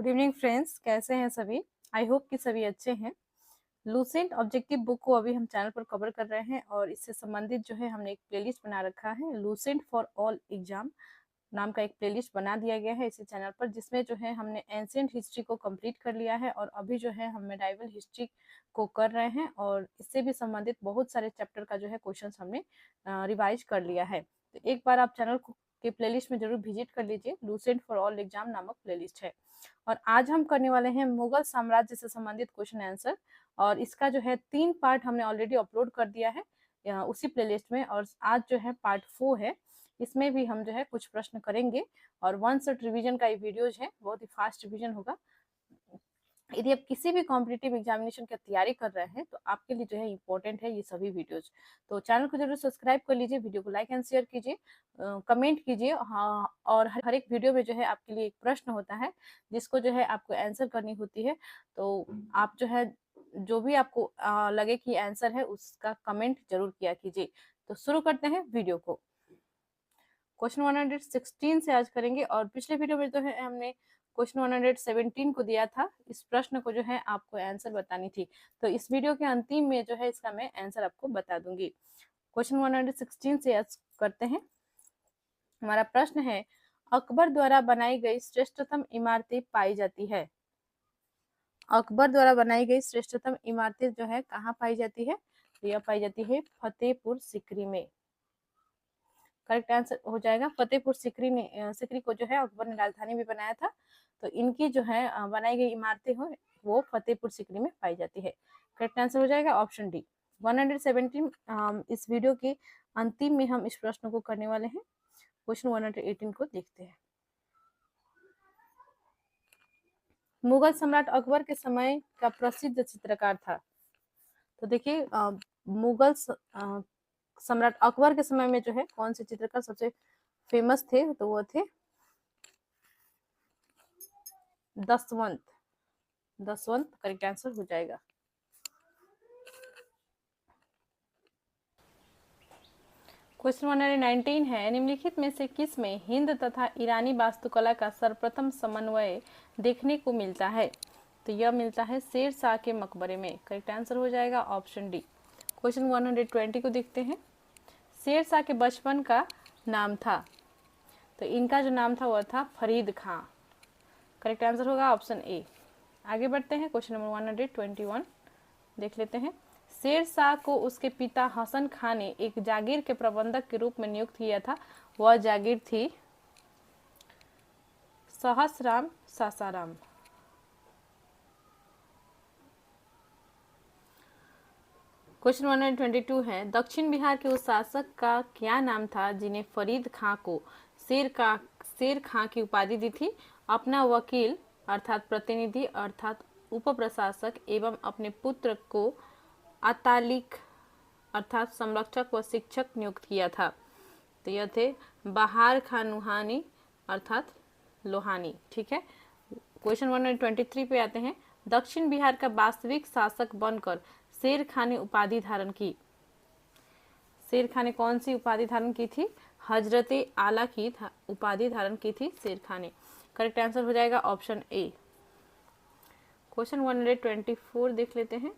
Good evening friends, कैसे हैं सभी। आई होप कि सभी अच्छे हैं। लूसेंट ऑब्जेक्टिव बुक को अभी हम चैनल पर कवर कर रहे हैं और इससे संबंधित जो है हमने एक प्लेलिस्ट बना रखा है। लूसेंट फॉर ऑल एग्जाम नाम का एक प्लेलिस्ट बना दिया गया है इसी चैनल पर, जिसमें जो है हमने एंशिएंट हिस्ट्री को कंप्लीट कर लिया है और अभी जो है हम मेडाइवल हिस्ट्री को कर रहे हैं और इससे भी संबंधित बहुत सारे चैप्टर का जो है क्वेश्चंस हमने रिवाइज कर लिया है। तो एक बार आप चैनल के प्लेलिस्ट में जरूर विजिट कर लीजिए। लूसेंट फॉर ऑल एग्जाम नामक प्लेलिस्ट है और आज हम करने वाले हैं मुगल साम्राज्य से संबंधित क्वेश्चन आंसर और इसका जो है 3 पार्ट हमने ऑलरेडी अपलोड कर दिया है उसी प्लेलिस्ट में और आज जो है पार्ट 4 है। इसमें भी हम जो है कुछ प्रश्न करेंगे और 1 सेट रिवीजन का ये वीडियोज है, बहुत ही फास्ट रिवीजन होगा। यदि आप किसी भी कॉम्पिटिटिव एग्जामिनेशन की तैयारी कर रहे हैं तो आपके लिए जो है इम्पोर्टेंट है ये सभी वीडियोज। तो चैनल को जरूर सब्सक्राइब कर लीजिए, वीडियो को लाइक एंड शेयर कीजिए, कमेंट कीजिए। हाँ, और हर एक वीडियो में जो है आपके लिए एक प्रश्न होता है जिसको जो है आपको आंसर करनी होती है। तो आप जो है जो भी आपको लगे कि आंसर है उसका कमेंट जरूर किया कीजिए। तो शुरू करते हैं वीडियो को। क्वेश्चन 116 से आज करेंगे और पिछले वीडियो में जो है हमने क्वेश्चन 117 को दिया था। इस प्रश्न को जो है आपको आंसर बतानी थी, तो इस वीडियो के अंतिम में जो है इसका मैं आंसर आपको बता दूंगी। क्वेश्चन 116 से आज करते हैं। हमारा प्रश्न है, अकबर द्वारा बनाई गई श्रेष्ठतम इमारतें पाई जाती है। अकबर द्वारा बनाई गई श्रेष्ठतम इमारतें जो है कहाँ पाई जाती है? तो यह पाई जाती है फतेहपुर सीकरी में। करेक्ट आंसर हो जाएगा फतेहपुर सीकरी ने सीकरी को जो है अकबर ने राजधानी भी बनाया था। तो इनकी जो है बनाई गई इमारतें हो वो फतेहपुर सीकरी में पाई जाती है। करेक्ट आंसर हो जाएगा ऑप्शन डी 117। इस वीडियो के अंतिम में हम इस प्रश्न को करने वाले हैं। क्वेश्चन 118 को देखते हैं। मुगल सम्राट अकबर के समय का प्रसिद्ध चित्रकार था। तो देखिए मुगल सम्राट अकबर के समय में जो है कौन से चित्रकार सबसे फेमस थे? तो वो थे दसवंत। दसवंत करेक्ट आंसर हो जाएगा। क्वेश्चन 119 है, निम्नलिखित में से किस में हिंद तथा ईरानी वास्तुकला का सर्वप्रथम समन्वय देखने को मिलता है? तो यह मिलता है शेर शाह के मकबरे में। करेक्ट आंसर हो जाएगा ऑप्शन डी। क्वेश्चन 120 को देखते हैं। शेर शाह के बचपन का नाम था, तो इनका जो नाम था वह था फरीद खां। करेक्ट आंसर होगा ऑप्शन ए। आगे बढ़ते हैं, क्वेश्चन नंबर 121 देख लेते हैं। शेर शाह को उसके पिता हसन खां ने एक जागीर के प्रबंधक के रूप में नियुक्त किया था। वह जागीर थी सहसराम सासाराम। क्वेश्चन 122 है, दक्षिण बिहार के उस शासक का क्या नाम था जिन्हें फरीद खां को शेर खां की उपाधि दी थी? अपना वकील अर्थात प्रतिनिधि अर्थात उप प्रशासक एवं अपने पुत्र को अतालिक अर्थात संरक्षक व शिक्षक नियुक्त किया था। तो यह थे बहार खान नुहानी अर्थात लोहानी। ठीक है, क्वेश्चन 123 पे आते हैं। दक्षिण बिहार का वास्तविक शासक बनकर शेर खां ने उपाधि धारण की। शेर खां ने कौन सी उपाधि धारण की थी? हजरते आला की उपाधि धारण की थी शेर खां ने। करेक्ट आंसर हो जाएगा ऑप्शन ए। क्वेश्चन 124 देख लेते हैं।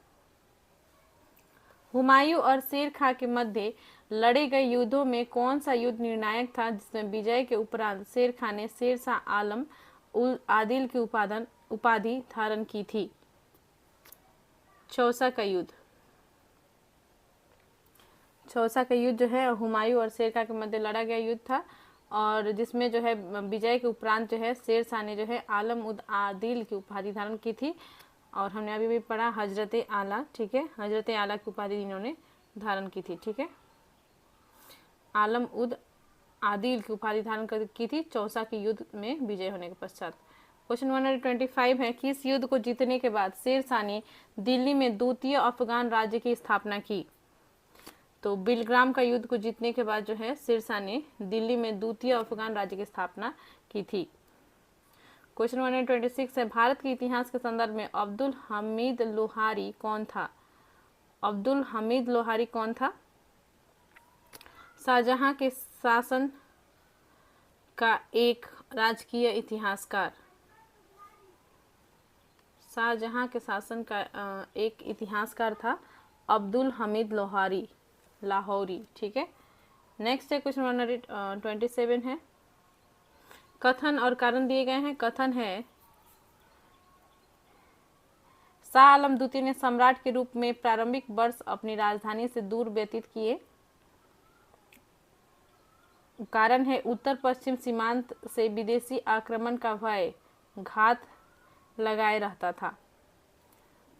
हुमायूं और शेर खां के मध्य लड़े गए युद्धों में कौन सा युद्ध निर्णायक था जिसमें विजय के उपरांत शेर खां ने शेर शाह आलम उल आदिल की उपाधि धारण की थी? चौसा का युद्ध। चौसा का युद्ध जो है हुमायूं और शेर खां के मध्य लड़ा गया युद्ध था और जिसमें जो है विजय के उपरांत जो है शेर शाह ने जो है आलम उद आदिल की उपाधि धारण की थी। और हमने अभी भी पढ़ा हजरत आला। ठीक है, हजरत आला की उपाधि इन्होंने धारण की थी। ठीक है, आलम उद आदिल की उपाधि धारण की थी चौसा के युद्ध में विजय होने के पश्चात। क्वेश्चन 125 है, किस युद्ध को जीतने के बाद शेर शाह ने दिल्ली में द्वितीय अफगान राज्य की स्थापना की? तो बिलग्राम का युद्ध को जीतने के बाद जो है शेर शाह ने दिल्ली में द्वितीय अफगान राज्य की स्थापना की थी। क्वेश्चन 126 है, भारत के इतिहास के संदर्भ में अब्दुल हमीद लोहारी कौन था? अब्दुल हमीद लोहारी कौन था? शाहजहां के शासन का एक राजकीय इतिहासकार। शाहजहां के शासन का एक इतिहासकार था अब्दुल हमीद लाहौरी। ठीक है, नेक्स्ट है क्वेश्चन 127 है। कथन और कारण दिए गए हैं। कथन है शाह आलम द्वितीय ने सम्राट के रूप में प्रारंभिक वर्ष अपनी राजधानी से दूर व्यतीत किए। कारण है उत्तर पश्चिम सीमांत से विदेशी आक्रमण का भय घात लगाए रहता था।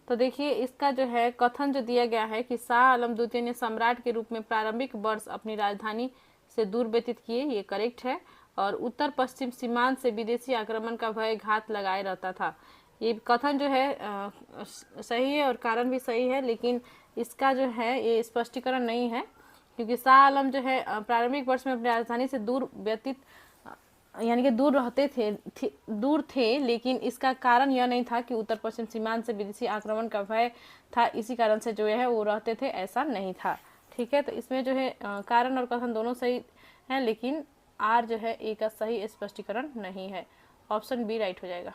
तो देखिए इसका जो है कथन जो दिया गया है कि शाह आलम द्वितीय ने सम्राट के रूप में प्रारंभिक वर्ष अपनी राजधानी से दूर व्यतीत किए, ये करेक्ट है। और उत्तर पश्चिम सीमांत से विदेशी आक्रमण का भय घात लगाए रहता था, ये कथन जो है सही है और कारण भी सही है, लेकिन इसका जो है ये स्पष्टीकरण नहीं है, क्योंकि शाह आलम जो है प्रारंभिक वर्ष में अपनी राजधानी से दूर व्यतीत यानी कि दूर रहते दूर थे, लेकिन इसका कारण यह नहीं था कि उत्तर पश्चिम सीमांत से विदेशी आक्रमण का भय था, इसी कारण से जो है वो रहते थे, ऐसा नहीं था। ठीक है, तो इसमें जो है कारण और कथन दोनों सही है, लेकिन आर जो है ए का सही स्पष्टीकरण नहीं है। ऑप्शन बी राइट हो जाएगा।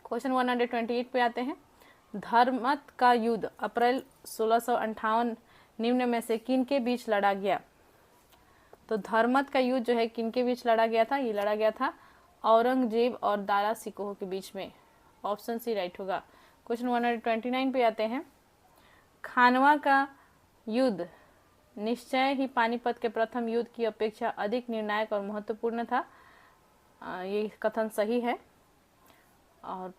क्वेश्चन 128 पे आते हैं। धर्मत का युद्ध अप्रैल 1658 निम्न में से किन के बीच लड़ा गया? तो धर्मत का युद्ध जो है किन के बीच लड़ा गया था? ये लड़ा गया था औरंगजेब और दारा सिकोह के बीच में। ऑप्शन सी राइट होगा। क्वेश्चन 129 पे आते हैं। खानवा का युद्ध निश्चय ही पानीपत के प्रथम युद्ध की अपेक्षा अधिक निर्णायक और महत्वपूर्ण था, ये कथन सही है। और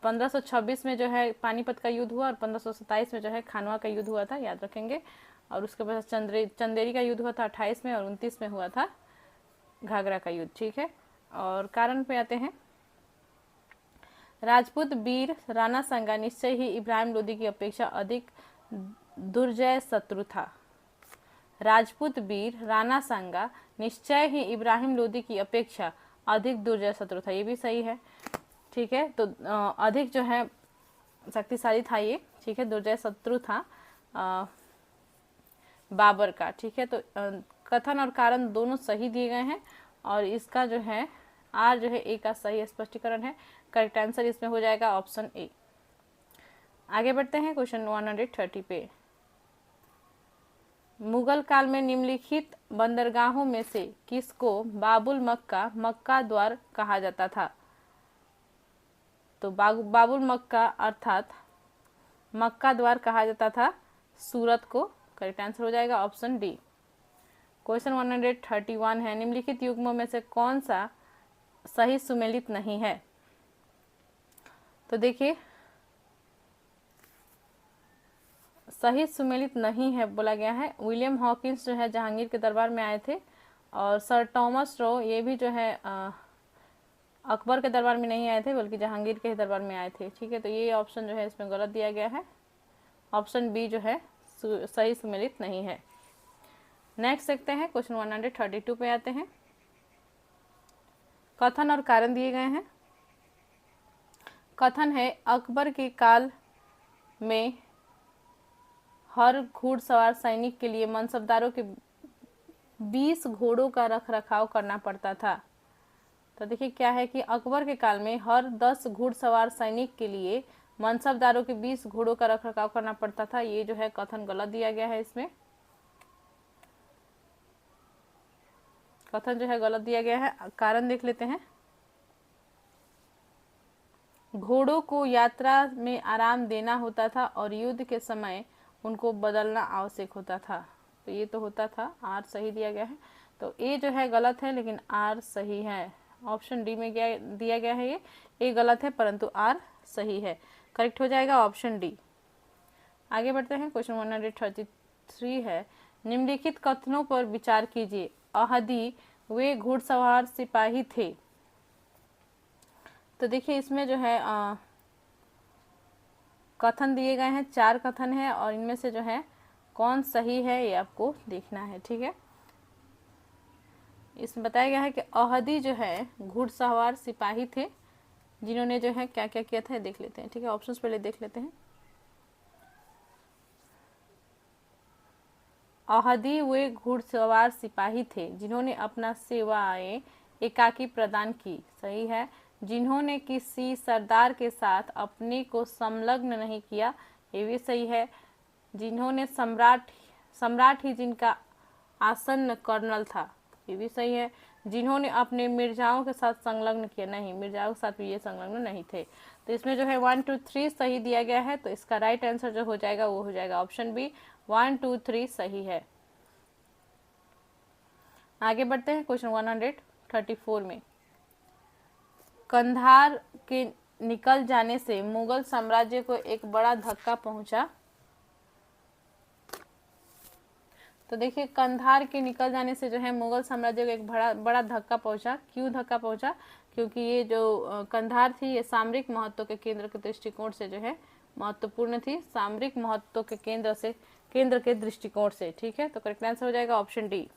1526 में जो है पानीपत का युद्ध हुआ और 1527 में जो है खानवा का युद्ध हुआ था, याद रखेंगे। और उसके बाद चंदेरी का युद्ध हुआ था 28 में, और 29 में हुआ था घाघरा का युद्ध। ठीक है, और कारण पे आते हैं। राजपूत वीर राणा सांगा निश्चय ही इब्राहिम लोदी की अपेक्षा अधिक दुर्जय शत्रु था। राजपूत वीर राणा सांगा निश्चय ही इब्राहिम लोदी की अपेक्षा अधिक दुर्जय शत्रु था, ये भी सही है। ठीक है, तो अधिक जो है शक्तिशाली था ये। ठीक है, दुर्जय शत्रु था बाबर का। ठीक है, तो कथन और कारण दोनों सही दिए गए हैं, और इसका जो है आर जो है ए का सही स्पष्टीकरण है। करेक्ट आंसर इसमें हो जाएगा ऑप्शन ए। आगे बढ़ते हैं क्वेश्चन 130 पे। मुगल काल में निम्नलिखित बंदरगाहों में से किसको बाबुल मक्का द्वार कहा जाता था? तो बाबुल मक्का अर्थात मक्का द्वार कहा जाता था सूरत को। करेक्ट आंसर हो जाएगा ऑप्शन डी। क्वेश्चन 131 है। निम्नलिखित युग्मों में से कौन सा सही सुमेलित नहीं है? तो देखिए सही सुमेलित नहीं है बोला गया है। विलियम हॉकिंस जो है जहांगीर के दरबार में आए थे, और सर टॉमस रो ये भी जो है अकबर के दरबार में नहीं आए थे, बल्कि जहांगीर के दरबार में आए थे। ठीक है, तो ये ऑप्शन जो है इसमें गलत दिया गया है। ऑप्शन बी जो है सही सुमेलित नहीं है। नेक्स्ट देखते हैं, क्वेश्चन 132 पे आते हैं। कथन और कारण दिए गए हैं। कथन है अकबर के काल में हर घुड़सवार सैनिक के लिए मनसबदारों के 20 घोड़ों का रख रखाव करना पड़ता था। तो देखिए क्या है कि अकबर के काल में हर 10 घुड़सवार सैनिक के लिए मनसबदारों के 20 घोड़ों का रख रखाव करना पड़ता था, ये जो है कथन गलत दिया गया है। इसमें कथन जो है गलत दिया गया है। कारण देख लेते हैं। घोड़ों को यात्रा में आराम देना होता था और युद्ध के समय उनको बदलना आवश्यक होता था, तो ये तो होता था। आर सही दिया गया है, तो ए जो है गलत है, लेकिन आर सही है। ऑप्शन डी में दिया गया है, ये ए गलत है परंतु आर सही है। करेक्ट हो जाएगा ऑप्शन डी। आगे बढ़ते हैं, क्वेश्चन 133 है। निम्नलिखित कथनों पर विचार कीजिए। अहदी वे घुड़सवार सिपाही थे। तो देखिए इसमें जो है कथन दिए गए हैं, 4 कथन है, और इनमें से जो है कौन सही है ये आपको देखना है। ठीक है, इसमें बताया गया है कि अहदी जो है घुड़सवार सिपाही थे, जिन्होंने जो है क्या क्या किया था देख लेते हैं। ठीक है, ऑप्शंस पहले देख लेते हैं। अहदी वे घुड़सवार सिपाही थे जिन्होंने अपना सेवाएं एकाकी प्रदान की, सही है। जिन्होंने किसी सरदार के साथ अपने को संलग्न नहीं किया, ये भी सही है। जिन्होंने सम्राट ही जिनका आसन्न कर्नल था, ये भी सही है। जिन्होंने अपने मिर्जाओं के साथ संलग्न किया, नहीं, मिर्जाओं के साथ भी ये संलग्न नहीं थे। तो इसमें जो है 1 2 3 सही दिया गया है, तो इसका राइट आंसर जो हो जाएगा वो हो जाएगा ऑप्शन बी, 1 2 3 सही है। आगे बढ़ते हैं क्वेश्चन 134 में। कंधार के निकल जाने से मुगल साम्राज्य को एक बड़ा धक्का पहुंचा। तो देखिए, कंधार के निकल जाने से जो है मुगल साम्राज्य को एक बड़ा धक्का पहुंचा। क्यों धक्का पहुंचा? क्योंकि ये जो कंधार थी, ये सामरिक महत्व के केंद्र के दृष्टिकोण से जो है महत्वपूर्ण थी, सामरिक महत्व के केंद्र के दृष्टिकोण से। ठीक है, तो करेक्ट आंसर हो जाएगा ऑप्शन डी।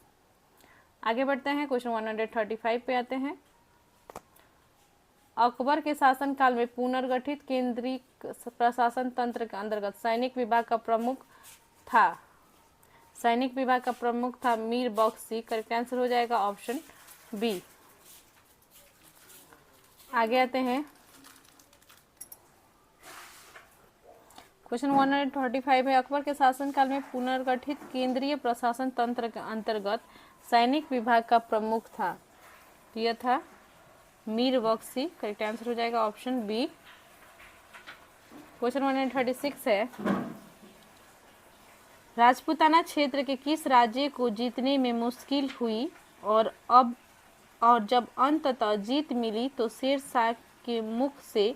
आगे बढ़ते हैं, क्वेश्चन 135 पे आते हैं। अकबर के शासनकाल में पुनर्गठित केंद्रीय प्रशासन तंत्र के अंतर्गत सैनिक विभाग का प्रमुख था मीर बख्शी। करेक्ट आंसर हो जाएगा ऑप्शन बी। आगे आते हैं, क्वेश्चन 135 है। अकबर के शासनकाल में पुनर्गठित केंद्रीय प्रशासन तंत्र के अंतर्गत सैनिक विभाग का प्रमुख था, यह था मीर बख्शी। करेक्ट आंसर हो जाएगा ऑप्शन बी। क्वेश्चन 136 है। राजपूताना क्षेत्र के किस राज्य को जीतने में मुश्किल हुई और जब अंततः जीत मिली तो शेर शाह के मुख से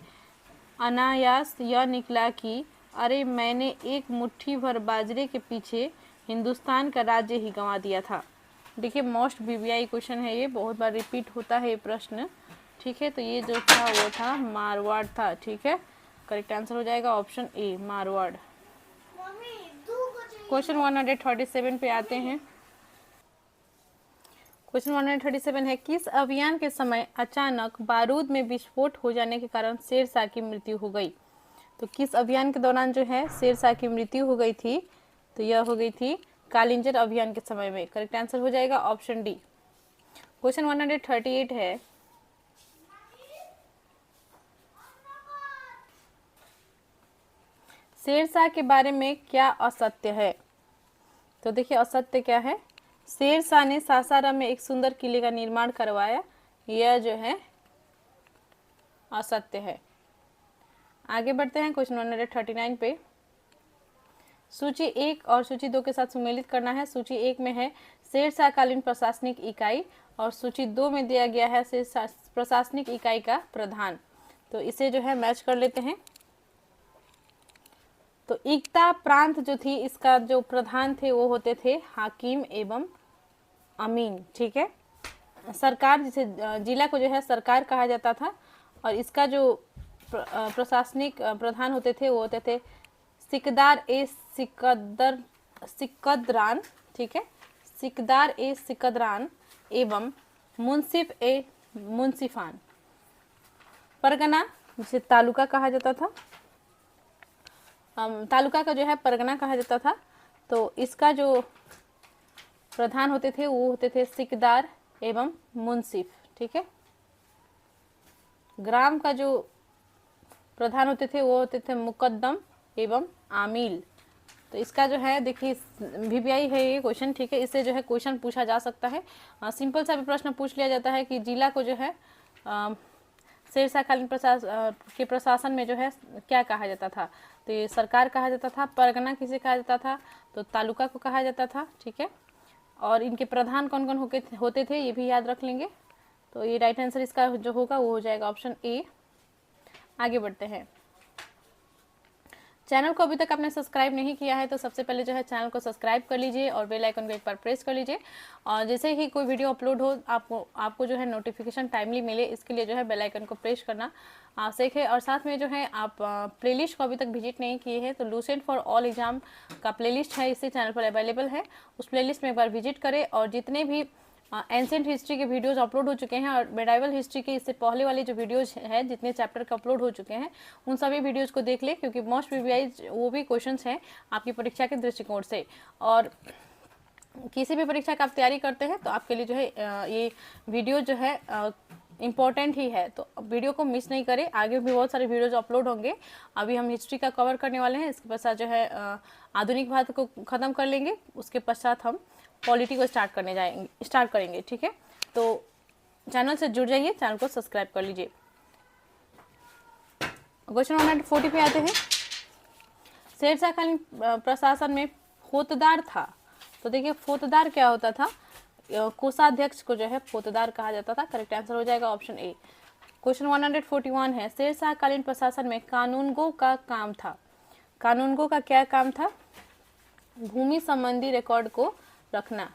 अनायास यह निकला कि अरे, मैंने एक मुट्ठी भर बाजरे के पीछे हिंदुस्तान का राज्य ही गंवा दिया था। देखिए, मोस्ट वीवीआई क्वेश्चन है ये, बहुत बार रिपीट होता है ये प्रश्न। ठीक है, तो ये जो था वो था मारवाड़ था। ठीक है, करेक्ट आंसर हो जाएगा ऑप्शन ए, मारवाड़। क्वेश्चन 137 पे आते हैं। क्वेश्चन 137 है। किस अभियान के समय अचानक बारूद में विस्फोट हो जाने के कारण शेर शाह की मृत्यु हो गई? तो किस अभियान के दौरान जो है शेर शाह की मृत्यु हो गई थी? तो यह हो गई थी कालिंजर अभियान के समय में। करेक्ट आंसर हो जाएगा ऑप्शन डी। क्वेश्चन 138 है। शेर शाह के बारे में क्या असत्य है? तो देखिए, असत्य क्या है? शेर शाह ने सासाराम में एक सुंदर किले का निर्माण करवाया, यह जो है असत्य है। आगे बढ़ते हैं, क्वेश्चन 139 पे। सूची 1 और सूची 2 के साथ सुमेलित करना है। सूची 1 में है शेर शाह कालीन प्रशासनिक इकाई और सूची 2 में दिया गया है शेर शाह प्रशासनिक इकाई का प्रधान। तो इसे जो है मैच कर लेते हैं। तो इक्ता प्रांत जो थी, इसका जो प्रधान थे वो होते थे हाकिम एवं अमीन। ठीक है, सरकार, जिसे जिला को जो है सरकार कहा जाता था, और इसका जो प्रशासनिक प्रधान होते थे वो होते थे सिकदार ए सिकदरान। ठीक है, सिकदार ए सिकदरान एवं मुंसिफ ए मुंसिफान। परगना, जिसे तालुका कहा जाता था, तालुका का जो है परगना कहा जाता था, तो इसका जो प्रधान होते थे वो होते थे सिकदार एवं मुंसिफ। ठीक है, ग्राम का जो प्रधान होते थे वो होते थे मुकद्दम एवं आमिल। तो इसका जो है, देखिए, वीवीआई है ये क्वेश्चन। ठीक है, इससे जो है क्वेश्चन पूछा जा सकता है। सिंपल सा भी प्रश्न पूछ लिया जाता है कि जिला को जो है शेर शाह कालीन के प्रशासन में जो है क्या कहा जाता था? तो ये सरकार कहा जाता था। परगना किसे कहा जाता था? तो तालुका को कहा जाता था। ठीक है, और इनके प्रधान कौन कौन होते थे ये भी याद रख लेंगे। तो ये राइट आंसर इसका जो होगा वो हो जाएगा ऑप्शन ए। आगे बढ़ते हैं। चैनल को अभी तक आपने सब्सक्राइब नहीं किया है तो सबसे पहले जो है चैनल को सब्सक्राइब कर लीजिए और बेल आइकन को एक बार प्रेस कर लीजिए, और जैसे ही कोई वीडियो अपलोड हो आपको जो है नोटिफिकेशन टाइमली मिले, इसके लिए जो है बेल आइकन को प्रेस करना आवश्यक है। और साथ में जो है आप प्लेलिस्ट को अभी तक विजिट नहीं किए हैं तो लूसेंट फॉर ऑल एग्जाम का प्लेलिस्ट है, इसी चैनल पर अवेलेबल है। उस प्लेलिस्ट में एक बार विजिट करें और जितने भी एंशिएंट हिस्ट्री के वीडियोस अपलोड हो चुके हैं और मेडाइवल हिस्ट्री के इससे पहले वाले जो वीडियोस हैं, जितने चैप्टर का अपलोड हो चुके हैं, उन सभी वीडियोस को देख ले, क्योंकि मोस्ट वीवीआई वो भी क्वेश्चंस हैं आपकी परीक्षा के दृष्टिकोण से। और किसी भी परीक्षा का आप तैयारी करते हैं तो आपके लिए जो है ये वीडियो जो है इम्पोर्टेंट ही है, तो वीडियो को मिस नहीं करें। आगे भी बहुत सारे वीडियोज अपलोड होंगे। अभी हम हिस्ट्री का कवर करने वाले हैं, इसके पश्चात जो है आधुनिक भारत को ख़त्म कर लेंगे, उसके पश्चात हम पॉलिटी को स्टार्ट करेंगे। ठीक है, तो चैनल से जुड़ जाइए, चैनल को सब्सक्राइब कर लीजिए। क्वेश्चन 140 पे आते हैं। शेरशाहकालीन प्रशासन में फौतदार था, तो देखिए फौतदार क्या होता था, कोषाध्यक्ष को जो है फौतदार कहा जाता था। करेक्ट आंसर हो जाएगा ऑप्शन ए। क्वेश्चन 141 है, शेरशाहकालीन प्रशासन में कानूनगो का काम था। कानूनगो का क्या काम था? भूमि संबंधी रिकॉर्ड को रखना।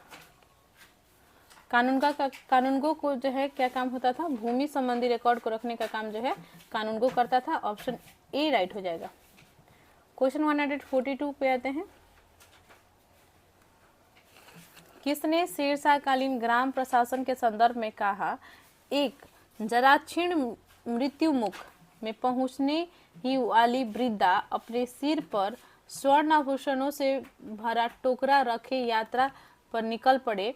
कानूनगो को जो है क्या काम होता था? भूमि संबंधी रिकॉर्ड को रखने का काम जो है कानूनगो करता था। ऑप्शन ए राइट हो जाएगा। क्वेश्चन 142 पे आते हैं। किसने शेरशाहकालीन ग्राम प्रशासन के संदर्भ में कहा? एक, जराक्षीण मृत्युमुख में पहुंचने ही वाली वृद्धा अपने सिर पर स्वर्ण आभूषणों से भरा टोकरा रखे यात्रा पर निकल पड़े,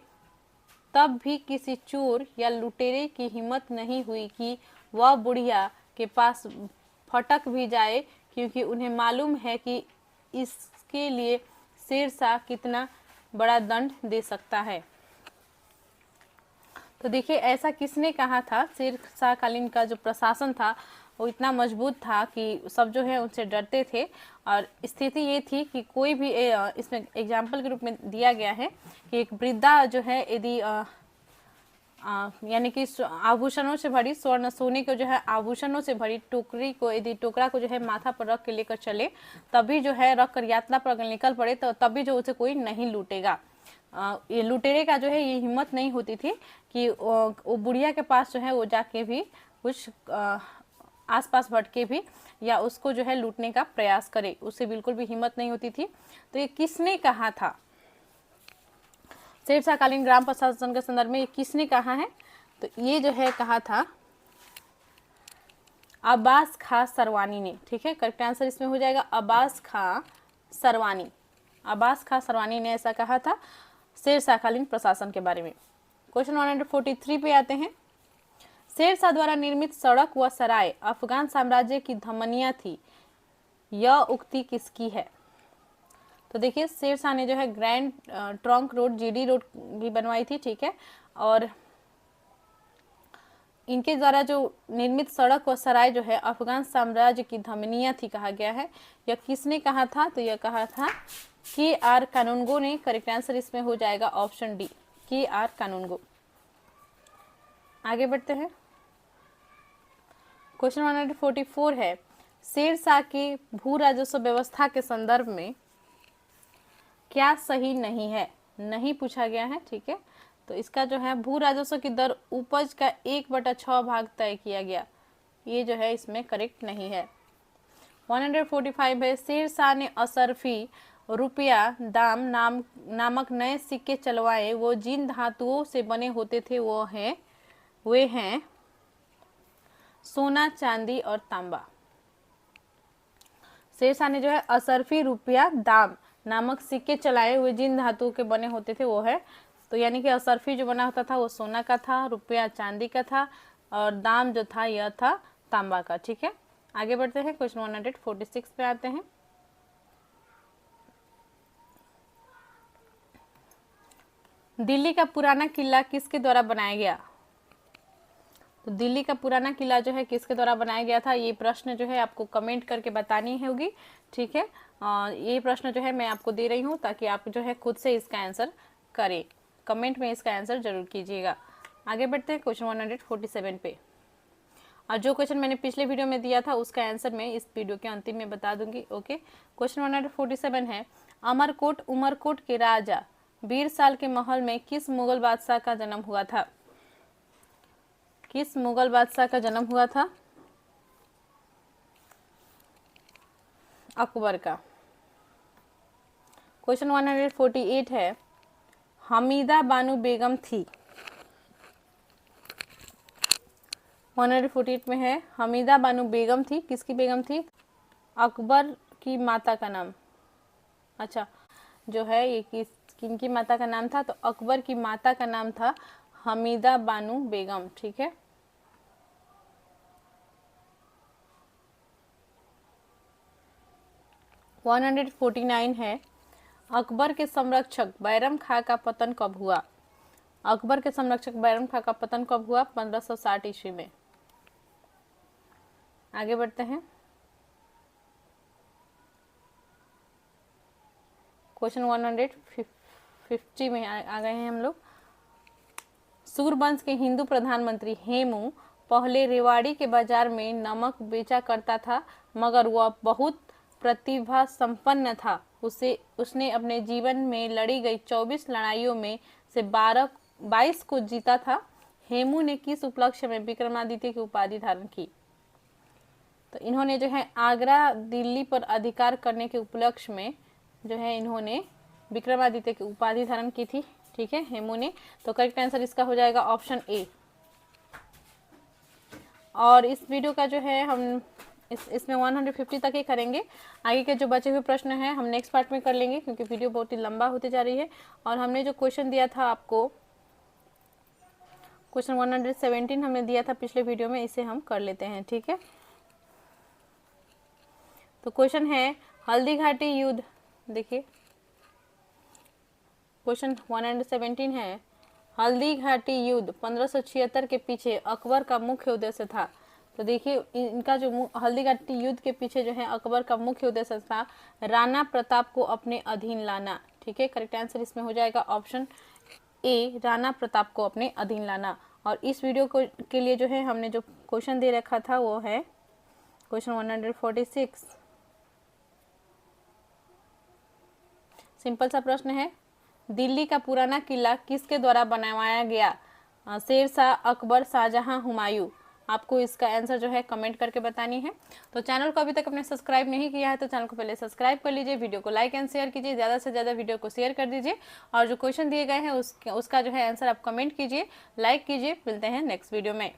तब भी किसी चोर या लुटेरे की हिम्मत नहीं हुई कि वह बुढ़िया के पास फटक भी जाए, क्योंकि उन्हें मालूम है कि इसके लिए शेरशाह कितना बड़ा दंड दे सकता है। तो देखिए ऐसा किसने कहा था? शेरशाहकालीन का जो प्रशासन था वो इतना मजबूत था कि सब जो है उनसे डरते थे, और स्थिति ये थी कि कोई भी इसमें एग्जाम्पल के रूप में दिया गया है कि एक वृद्धा जो है यदि यानी कि आभूषणों से भरी स्वर्ण सोने के जो है आभूषणों से भरी टोकरी को यदि टोकरा को जो है माथा पर रख के लेकर चले, तभी जो है रख कर यात्रा पर अगर निकल पड़े तो तभी जो उसे कोई नहीं लूटेगा। ये लुटेरे का जो है ये हिम्मत नहीं होती थी कि वो बुढ़िया के पास जो है वो जाके भी कुछ आसपास भटके भी या उसको जो है लूटने का प्रयास करे, उसे बिल्कुल भी हिम्मत नहीं होती थी। तो ये किसने कहा था? शेरशाहकालीन ग्राम प्रशासन के संदर्भ में ये किसने कहा है? तो ये जो है कहा था अब्बास खां सरवानी ने। ठीक है, करेक्ट आंसर इसमें हो जाएगा अब्बास खां सरवानी। अब्बास खां सरवानी ने ऐसा कहा था शेरशाहकालीन प्रशासन के बारे में। क्वेश्चन 143 पे आते हैं। शेरशाह द्वारा निर्मित सड़क व सराय अफगान साम्राज्य की धमनियां थी, यह उक्ति किसकी है? तो देखिए शेरशाह ने जो है grand trunk road GD road भी बनवाई थी। ठीक है, और इनके द्वारा जो निर्मित सड़क व सराय जो है अफगान साम्राज्य की धमनियां थी कहा गया है। यह किसने कहा था? तो यह कहा था के.आर. कानूनगो ने। करेक्ट आंसर इसमें हो जाएगा ऑप्शन डी, के.आर. कानूनगो। आगे बढ़ते हैं। क्वेश्चन 144 है, शेरशाह के भू राजस्व व्यवस्था के संदर्भ में क्या सही नहीं है? नहीं पूछा गया है। ठीक है, तो इसका जो है भू राजस्व की दर उपज का 1/6 भाग तय किया गया, ये जो है इसमें करेक्ट नहीं है। 145 है, शेरशाह ने असरफी रुपया दाम नामक नए सिक्के चलवाए, वो जिन धातुओं से बने होते थे वे हैं सोना, चांदी और तांबा। शेरशाह ने जो है असरफी रुपया दाम नामक सिक्के चलाए हुए जिन धातुओं के बने होते थे वो है, तो यानी कि असरफी जो बना होता था वो सोना का था, रुपया चांदी का था, और दाम जो था यह था तांबा का। ठीक है, आगे बढ़ते हैं। क्वेश्चन 146 पे आते हैं। दिल्ली का पुराना किला किसके द्वारा बनाया गया? तो दिल्ली का पुराना किला जो है किसके द्वारा बनाया गया था? ये प्रश्न जो है आपको कमेंट करके बतानी होगी। ठीक है, ये प्रश्न जो है मैं आपको दे रही हूँ ताकि आप जो है खुद से इसका आंसर करें। कमेंट में इसका आंसर जरूर कीजिएगा। आगे बढ़ते हैं क्वेश्चन 147 पे। और जो क्वेश्चन मैंने पिछले वीडियो में दिया था उसका आंसर मैं इस वीडियो के अंतिम में बता दूंगी। ओके, क्वेश्चन 147 है, अमरकोट उमरकोट के राजा बीरसाल के महल में किस मुगल बादशाह का जन्म हुआ था? किस मुगल बादशाह का जन्म हुआ था? अकबर का। क्वेश्चन 148 है, हमीदा बानो बेगम थी। 148 में है हमीदा बानो बेगम थी, किसकी बेगम थी? अकबर की माता का नाम। अच्छा, जो है ये किनकी माता का नाम था? तो अकबर की माता का नाम था हमीदा बानो बेगम। ठीक है, 149 है, अकबर के संरक्षक बैरम खां का पतन कब हुआ? अकबर के संरक्षक बैरम खां का पतन कब हुआ? 1560 ईस्वी में। आगे बढ़ते हैं। क्वेश्चन 150 में आ गए हैं हम लोग। सूरवंश के हिंदू प्रधानमंत्री हेमू पहले रेवाड़ी के बाजार में नमक बेचा करता था, मगर वह बहुत प्रतिभा संपन्न था। उसने अपने जीवन में लड़ी गई 24 लड़ाइयों में से 22 को जीता था। हेमू ने किस उपलक्ष्य में विक्रमादित्य की उपाधि धारण की? तो इन्होंने जो है आगरा दिल्ली पर अधिकार करने के उपलक्ष्य में जो है इन्होंने विक्रमादित्य की उपाधि धारण की थी। ठीक है, हेमू ने। तो करेक्ट आंसर इसका हो जाएगा ऑप्शन ए। और इस वीडियो का जो है हम इसमें 150 तक ही करेंगे। आगे के जो बचे हुए प्रश्न हैं हम नेक्स्ट पार्ट में कर लेंगे, क्योंकि वीडियो बहुत ही लंबा होते जा रही है। और हमने जो क्वेश्चन दिया था आपको, क्वेश्चन 117 हमने दिया था पिछले वीडियो में, इसे हम कर लेते हैं। ठीक है, तो क्वेश्चन है हल्दी घाटी युद्ध। देखिए क्वेश्चन 117 है, हल्दी घाटी युद्ध 1576 के पीछे अकबर का मुख्य उद्देश्य था। तो देखिए इनका जो हल्दी घाटी युद्ध के पीछे जो है अकबर का मुख्य उद्देश्य था राणा प्रताप को अपने अधीन लाना। ठीक है, करेक्ट आंसर इसमें हो जाएगा ऑप्शन ए, राणा प्रताप को अपने अधीन लाना। और इस वीडियो के लिए जो है हमने जो क्वेश्चन दे रखा था वो है क्वेश्चन 146। सिंपल सा प्रश्न है, दिल्ली का पुराना किला किसके द्वारा बनवाया गया? शेरशाह, अकबर, शाहजहां, हुमायूं। आपको इसका आंसर जो है कमेंट करके बतानी है। तो चैनल को अभी तक आपने सब्सक्राइब नहीं किया है तो चैनल को पहले सब्सक्राइब कर लीजिए, वीडियो को लाइक एंड शेयर कीजिए, ज़्यादा से ज़्यादा वीडियो को शेयर कर दीजिए। और जो क्वेश्चन दिए गए हैं उसका जो है आंसर आप कमेंट कीजिए, लाइक कीजिए। मिलते हैं नेक्स्ट वीडियो में।